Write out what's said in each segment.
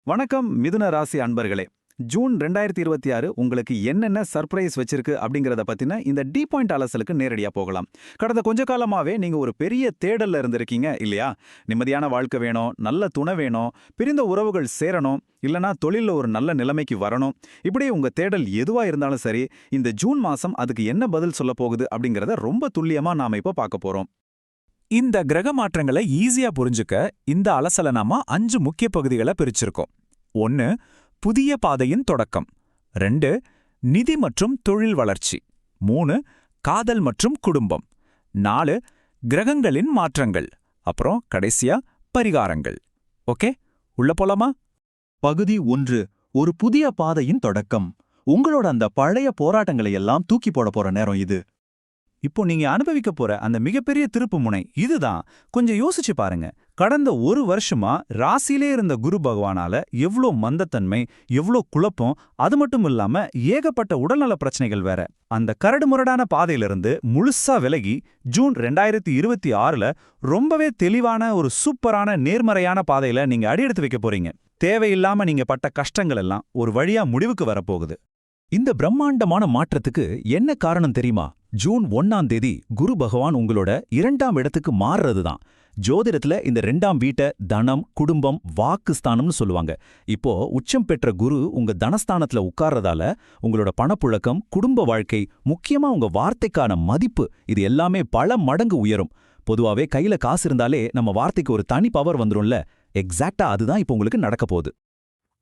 வணக்கம் மிதுன ராசி அன்பர்களே. ஜூன் 2026 உங்களுக்கு என்னென்ன சர்ப்ரைஸ் வச்சிருக்கு அப்படிங்கறத பத்தின இந்த டி பாயிண்ட் அலசலுக்கு நேரடியா போகலாம். கடந்த கொஞ்ச காலமாவே நீங்க ஒரு பெரிய தேடல்ல இருந்திருக்கீங்க இல்லையா? நிம்மதியான வாழ்க்கை வேணும், நல்ல துணை வேணும், பிரிந்த உறவுகள் சேரணும், இல்லனா தொழில்ல ஒரு நல்ல நிலைமைக்கு வரணும். இப்படி உங்க தேடல் எதுவா இருந்தாலும் சரி, இந்த ஜூன் மாசம் அதுக்கு என்ன பதில் சொல்ல போகுது அப்படிங்கறத ரொம்ப துல்லியமா நாம இப்ப பார்க்க போறோம். இந்த கிரக மாற்றங்களை ஈஸியா புரிஞ்சுக்க இந்த அலசல நாம 5 முக்கிய பகுதிகளை பிரிச்சிருக்கோம். 1. புதிய பாதையின் தொடக்கம். 2. நிதி மற்றும் தொழில் வளர்ச்சி. 3. காதல் மற்றும் குடும்பம். 4. கிரகங்களின் மாற்றங்கள். அப்புறம் கடைசியா பரிகாரங்கள். ஓகே, உள்ள போலாமா? பகுதி 1. ஒரு புதிய பாதையின் தொடக்கம். உங்களோட அந்த பழைய போராட்டங்களை எல்லாம் தூக்கி போட போற நேரம் இது. இப்போ நீங்க அனுபவிக்க போற அந்த மிகப்பெரிய திருப்பு முனை இதுதான். கொஞ்சம் யோசிச்சு பாருங்க. கடந்த ஒரு வருஷமா ராசியிலே இருந்த குரு பகவானால எவ்ளோ மந்தத்தன்மை, எவ்ளோ குழப்பம், அது மட்டும் இல்லாம ஏகப்பட்ட உடல்நல பிரச்சனைகள் வேற. அந்த கரடுமுரடான பாதையிலிருந்து முழுசா விலகி ஜூன் 2026ல ரொம்பவே தெளிவான ஒரு சூப்பரான நேர்மறையான பாதையில நீங்க அடியெடுத்து வைக்க போறீங்க. தேவையில்லாம நீங்க பட்ட கஷ்டங்கள் எல்லாம் ஒரு வழியா முடிவுக்கு வரப்போகுது. இந்த பிரம்மாண்டமான மாற்றத்துக்கு என்ன காரணம் தெரியுமா? ஜூன் 1ஆம் தேதி குரு பகவான் உங்களோட 2ஆம் இடத்துக்கு மாறுறதுதான். ஜோதிடத்துல இந்த 2ஆம் வீட்டை தனம், குடும்பம், வாக்கு ஸ்தானம்னு சொல்லுவாங்க. இப்போ உச்சம் பெற்ற குரு உங்க தனஸ்தானத்துல உட்கார்றதால உங்களோட பணப்புழக்கம், குடும்ப வாழ்க்கை, முக்கியமா உங்க வார்த்தைக்கான மதிப்பு, இது எல்லாமே பல மடங்கு உயரும். பொதுவாவே கையில காசு இருந்தாலே நம்ம வார்த்தைக்கு ஒரு தனி பவர் வந்துரும்ல. எக்ஸாக்ட்டா அதுதான் இப்போ உங்களுக்கு நடக்க போகுது.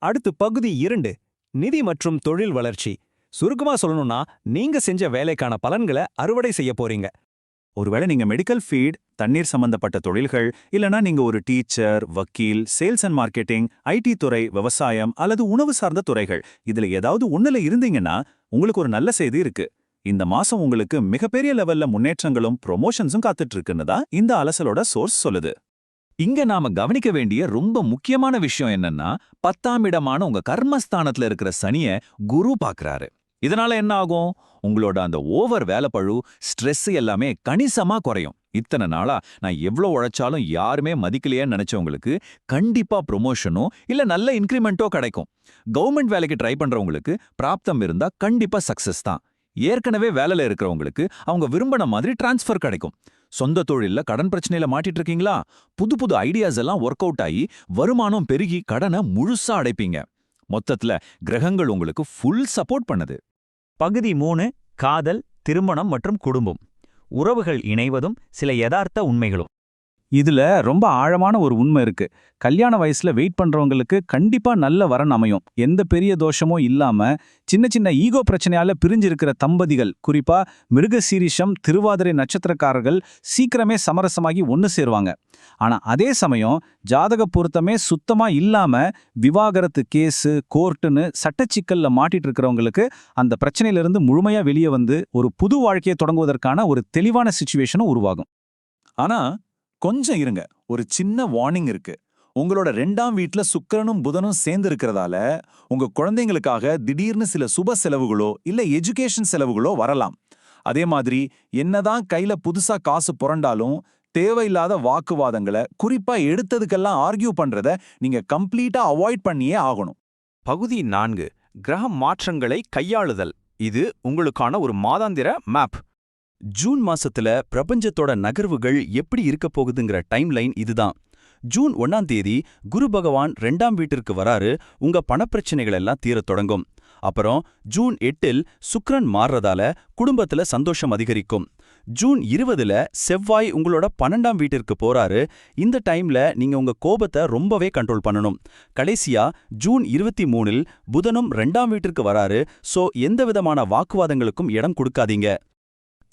அடுத்து பகுதி 2. நிதி மற்றும் தொழில் வளர்ச்சி. சுருக்கமா சொல்லணும்னா, நீங்க செஞ்ச வேலைக்கான பலன்களை அறுவடை செய்ய போறீங்க. ஒருவேளை நீங்க மெடிக்கல் ஃபீல்ட், தண்ணீர் சம்பந்தப்பட்ட தொழில்கள், இல்லனா நீங்க ஒரு டீச்சர், வக்கீல், சேல்ஸ் அண்ட் மார்க்கெட்டிங், ஐடி துறை, விவசாயம் அல்லது உணவு சார்ந்த துறைகள், இதுல ஏதாவது ஒண்ணுல இருந்தீங்கன்னா உங்களுக்கு ஒரு நல்ல செய்தி இருக்கு. இந்த மாசம் உங்களுக்கு மிகப்பெரிய லெவல்ல முன்னேற்றங்களும் ப்ரொமோஷன்ஸும் காத்துட்டு இருக்குன்னு தான் இந்த அலசலோட சோர்ஸ் சொல்லுது. இங்க நாம கவனிக்க வேண்டிய ரொம்ப முக்கியமான விஷயம் என்னன்னா, 10ஆம் இடமான உங்க கர்மஸ்தானத்துல இருக்கிற சனிய குரு பாக்குறாரு. இதனால என்ன ஆகும்? உங்களோட அந்த ஓவர் வேலைப்பழு, ஸ்ட்ரெஸ் எல்லாமே கணிசமா குறையும். இத்தனை நாளா நான் எவ்வளவு உழைச்சாலும் யாருமே மதிக்கலையேன்னு நினைச்சவங்களுக்கு கண்டிப்பா ப்ரொமோஷனோ இல்ல நல்ல இன்கிரிமெண்ட்டோ கிடைக்கும். கவர்மெண்ட் வேலைக்கு ட்ரை பண்றவங்களுக்கு பிராப்தம் இருந்தா கண்டிப்பா சக்சஸ் தான். ஏற்கனவே வேலையில இருக்கிறவங்களுக்கு அவங்க விரும்பின மாதிரி டிரான்ஸ்ஃபர் கிடைக்கும். சொந்த தொழில்ல கடன் பிரச்சனையில மாட்டிட்டு இருக்கீங்களா? புது புது ஐடியாஸ் எல்லாம் ஒர்க் அவுட் ஆகி வருமானம் பெருகி கடனை முழுசா அடைப்பீங்க. மொத்தத்துல கிரகங்கள் உங்களுக்கு ஃபுல் சப்போர்ட் பண்ணுது. பகுதி 3. காதல், திருமணம் மற்றும் குடும்பம். உறவுகள் இணைவதும் சில யதார்த்த உண்மைகளும். இதுல ரொம்ப ஆழமான ஒரு உண்மை இருக்கு. கல்யாண வயசுல வெயிட் பண்றவங்களுக்கு கண்டிப்பா நல்ல வரன் அமையும். எந்த பெரிய தோஷமோ இல்லாம சின்ன சின்ன ஈகோ பிரச்சனையால பிரிஞ்சிருக்கிற தம்பதிகள், குறிப்பா மிருகசீரிஷம், திருவாதிரை நட்சத்திரக்காரர்கள் சீக்கிரமே சமரசமாகி ஒன்னு சேருவாங்க. ஆனா அதே சமயம் ஜாதக பொருத்தமே சுத்தமா இல்லாம விவாகரத்து கேஸு, கோர்ட்டுன்னு சட்டச்சிக்கல்ல மாட்டிட்டு இருக்கிறவங்களுக்கு அந்த பிரச்சனையிலிருந்து முழுமையா வெளியே வந்து ஒரு புது வாழ்க்கையை தொடங்குவதற்கான ஒரு தெளிவான சிச்சுவேஷனும் உருவாகும். ஆனா கொஞ்சம் இருங்க, ஒரு சின்ன வார்னிங் இருக்கு. உங்களோட 2ஆம் வீட்ல சுக்கிரனும் புதனும் சேர்ந்து இருக்கிறதால உங்க குழந்தைங்களுக்காக திடீர்னு சில சுப செலவுகளோ இல்ல எஜுகேஷன் செலவுகளோ வரலாம். அதே மாதிரி என்னதான் கையில புதுசா காசு புரண்டாலும் தேவையில்லாத வாக்குவாதங்களை, குறிப்பா எடுத்ததுக்கெல்லாம் ஆர்கியூ பண்றத நீங்க கம்ப்ளீட்டா அவாய்ட் பண்ணியே ஆகணும். பகுதி 4. கிரக மாற்றங்களை கையாளுதல். இது உங்களுக்கான ஒரு மாதாந்திர மேப். ஜூன் மாசத்துல பிரபஞ்சத்தோட நகர்வுகள் எப்படி இருக்க போகுதுங்கிற டைம்லைன் இதுதான். ஜூன் 1ஆம் தேதி குரு பகவான் 2ஆம் வீட்டிற்கு வராரு. உங்க பணப்பிரச்சனைகள் எல்லாம் தீரத் தொடங்கும். அப்புறம் ஜூன் 8இல் சுக்கிரன் மாறுறதால குடும்பத்துல சந்தோஷம் அதிகரிக்கும். ஜூன் 20ல செவ்வாய் உங்களோட 12ஆம் வீட்டிற்கு போறாரு. இந்த டைம்ல நீங்க உங்க கோபத்தை ரொம்பவே கண்ட்ரோல் பண்ணணும். கடைசியா ஜூன் 23இல் புதனும் 2ஆம் வீட்டிற்கு வராரு. சோ எந்த விதமான வாக்குவாதங்களுக்கும் இடம் கொடுக்காதீங்க.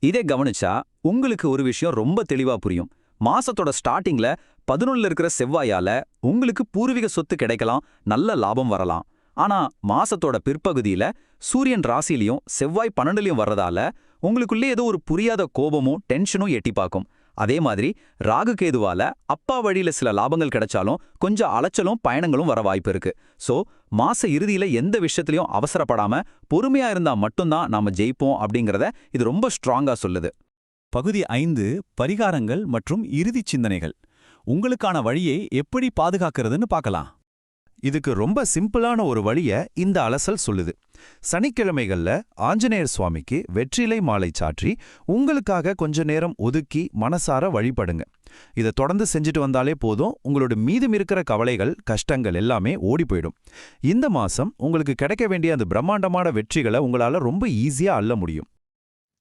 இதை கவனிச்சா உங்களுக்கு ஒரு விஷயம் ரொம்ப தெளிவா புரியும். மாசத்தோட ஸ்டார்டிங்ல 11ல இருக்கிற செவ்வாயால உங்களுக்கு பூர்வீக சொத்து கிடைக்கலாம், நல்ல லாபம் வரலாம். ஆனா மாசத்தோட பிற்பகுதியில சூரியன் ராசியிலையும் செவ்வாய் 12லையும் வர்றதால உங்களுக்குள்ளே ஏதோ ஒரு புரியாத கோபமும் டென்ஷனும் எட்டி பார்க்கும். அதே மாதிரி ராகு கேதுவால அப்பா வழியில சில லாபங்கள் கிடைச்சாலும் கொஞ்சம் அலைச்சலும் பயணங்களும் வர வாய்ப்பு இருக்கு. சோ மாச இறுதியில எந்த விஷயத்திலையும் அவசரப்படாம பொறுமையா இருந்தா மட்டும்தான் நாம ஜெயிப்போம் அப்படிங்கறத இது ரொம்ப ஸ்ட்ராங்கா சொல்லுது. பகுதி 5. பரிகாரங்கள் மற்றும் இறுதி சிந்தனைகள். உங்களுக்கான வழியை எப்படி பாதுகாக்கிறதுன்னு பார்க்கலாம். இதுக்கு ரொம்ப சிம்பிளான ஒரு வழிய இந்த அலசல் சொல்லுது. சனிக்கிழமைகள்ல ஆஞ்சநேயர் சுவாமிக்கு வெற்றிலை மாலை சாற்றி உங்களுக்காக கொஞ்ச நேரம் ஒதுக்கி மனசார வழிபடுங்க. இதை தொடர்ந்து செஞ்சுட்டு வந்தாலே போதும், உங்களோட மீதம் இருக்கிற கவலைகள் கஷ்டங்கள் எல்லாமே ஓடி போயிடும். இந்த மாசம் உங்களுக்கு கிடைக்க வேண்டிய அந்த பிரம்மாண்டமான வெற்றிகளை உங்களால ரொம்ப ஈஸியா அள்ள முடியும்.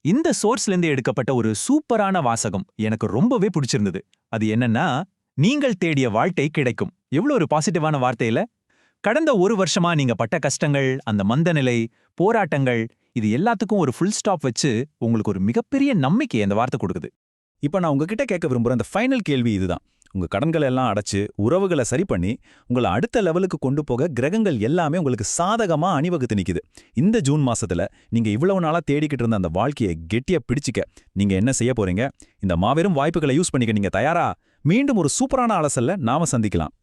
இந்த சோர்ஸ்லேருந்து எடுக்கப்பட்ட ஒரு சூப்பரான வாசகம் எனக்கு ரொம்பவே பிடிச்சிருந்தது. அது என்னன்னா, நீங்கள் தேடிய வாழ்க்கை கிடைக்கும். எவ்வளவு ஒரு பாசிட்டிவான வார்த்தையில. கடந்த ஒரு வருஷமா நீங்க பட்ட கஷ்டங்கள், அந்த மந்தநிலை, போராட்டங்கள், இது எல்லாத்துக்கும் ஒரு ஃபுல் ஸ்டாப் வச்சு உங்களுக்கு ஒரு மிகப்பெரிய நம்பிக்கை அந்த வார்த்தை கொடுக்குது. இப்ப நான் உங்ககிட்ட கேட்க விரும்புற அந்த ஃபைனல் கேள்வி இதுதான். உங்க கடன்களை எல்லாம் அடைச்சு உறவுகளை சரி பண்ணி உங்களை அடுத்த லெவலுக்கு கொண்டு போக கிரகங்கள் எல்லாமே உங்களுக்கு சாதகமா அணிவகுத்து நிக்குது. இந்த ஜூன் மாசத்துல நீங்க இவ்வளவு நாளா தேடிக்கிட்டு இருந்த அந்த வாழ்க்கையை கெட்டியா பிடிச்சிக்க நீங்க என்ன செய்ய போறீங்க? இந்த மாபெரும் வாய்ப்புகளை யூஸ் பண்ணிக்க நீங்க தயாரா? மீண்டும் ஒரு சூப்பரான அலசல்ல நாம சந்திக்கலாம்.